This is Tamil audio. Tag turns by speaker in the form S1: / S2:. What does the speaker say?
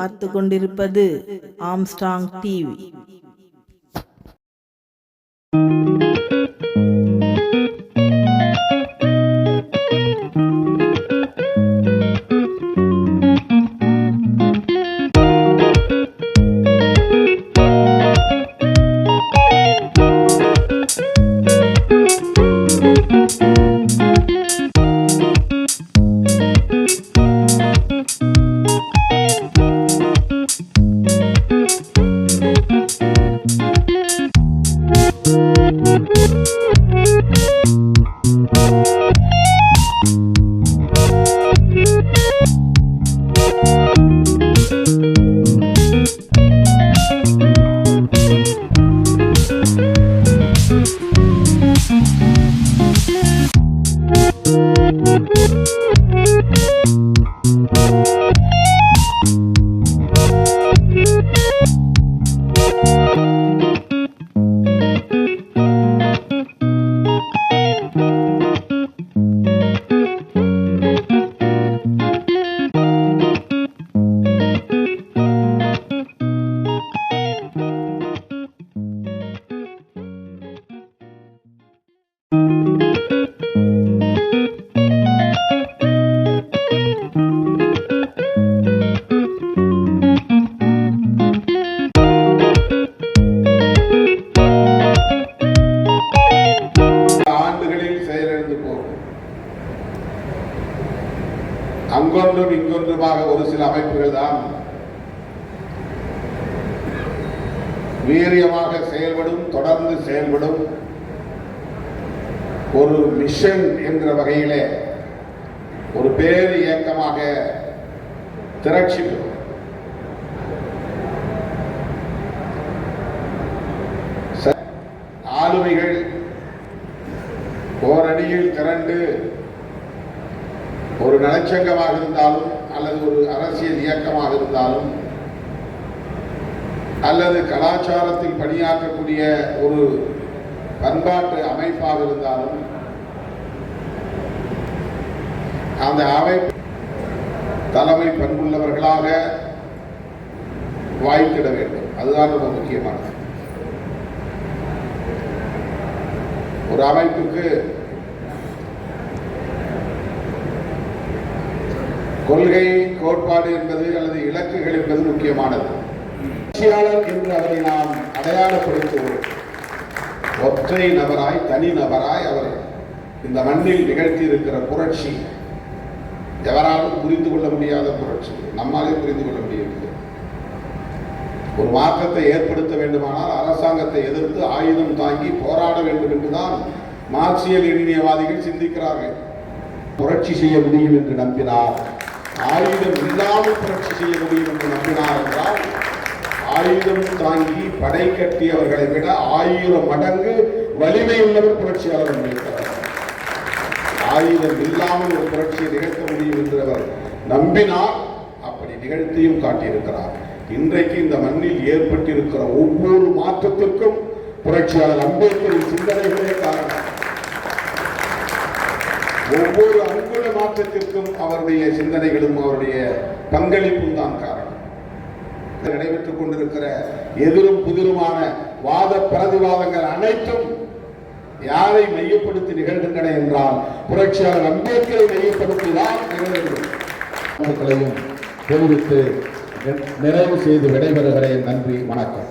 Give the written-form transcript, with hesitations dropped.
S1: பார்த்து கொண்டிருப்பது ஆம்ஸ்ட்ராங் டிவி.
S2: அங்கொன்றும் இங்கொன்றுமாக ஒரு சில அமைப்புகள் தான் வீரியமாக செயல்படும், தொடர்ந்து செயல்படும். ஒரு மிஷன் என்ற வகையிலே ஒரு பேர் இயக்கமாக திரட்சி பெறும். ஆளுமைகள் ஓரணியில் திரண்டு ஒரு நலச்சங்கமாக இருந்தாலும் அல்லது ஒரு அரசியல் இயக்கமாக இருந்தாலும் அல்லது கலாச்சாரத்தில் பணியாற்றக்கூடிய ஒரு பண்பாட்டு அமைப்பாக இருந்தாலும் அந்த அமைப்பு தலைமை பண்புள்ளவர்களாக வாய்த்திட வேண்டும். அதுதான் ரொம்ப முக்கியமானது. ஒரு அமைப்புக்கு கொள்கை, கோட்பாடு என்பது அல்லது இலக்குகள் என்பது முக்கியமானது. புரட்சியாளர் என்று அவரை நாம் அடையாளப்படுத்துவோம். ஒற்றை நபராய், தனி நபராய் அவர் இந்த மண்ணில் நிகழ்த்தி இருக்கிற புரட்சி எவராலும் புரிந்து கொள்ள முடியாத புரட்சி. நம்மாலே புரிந்து கொள்ள முடியவில்லை. ஒரு மாற்றத்தை ஏற்படுத்த வேண்டுமானால் அரசாங்கத்தை எதிர்த்து ஆயுதம் தாங்கி போராட வேண்டும் என்றுதான் மார்க்சிய லெனினியவாதிகள் சிந்திக்கிறார்கள். புரட்சி செய்ய முடியும் என்று நம்பினார், ஆயுதம் இல்லாமல் புரட்சி செய்ய முடியும் என்று நம்பினார் என்றால் ஆயுதம் தாங்கி படை கட்டியவர்களை விட 1000 மடங்கு வலிமை உள்ளவர் புரட்சியாளர் நினைக்கிறார். ஆயுதம் இல்லாமல் ஒரு புரட்சியை நிகழ்த்த முடியும் என்று அவர் நம்பினார். அப்படி நிகழ்த்தியும் காட்டியிருக்கிறார். இன்றைக்கு இந்த மண்ணில் ஏற்பட்டிருக்கிற ஒவ்வொரு மாற்றத்திற்கும் புரட்சியாளர் அம்பேத்கரின் சிந்தனைகளே காரணம். ஒவ்வொரு அங்குல மாற்றத்திற்கும் அவருடைய சிந்தனைகளும் அவருடைய பங்களிப்பும் தான் காரணம். நடைபெற்றுக் கொண்டிருக்கிற எதிரும் புதிருமான வாத பிரதிவாதங்கள் அனைத்தும் யாரை மையப்படுத்தி நிகழ்கின்றன என்றால் புரட்சியாளர் அம்பேத்கரை மையப்படுத்திதான் நிகழ்கின்றன. தெரிவித்து நிறைவு செய்து விடைபெறுகிறேன். நன்றி, வணக்கம்.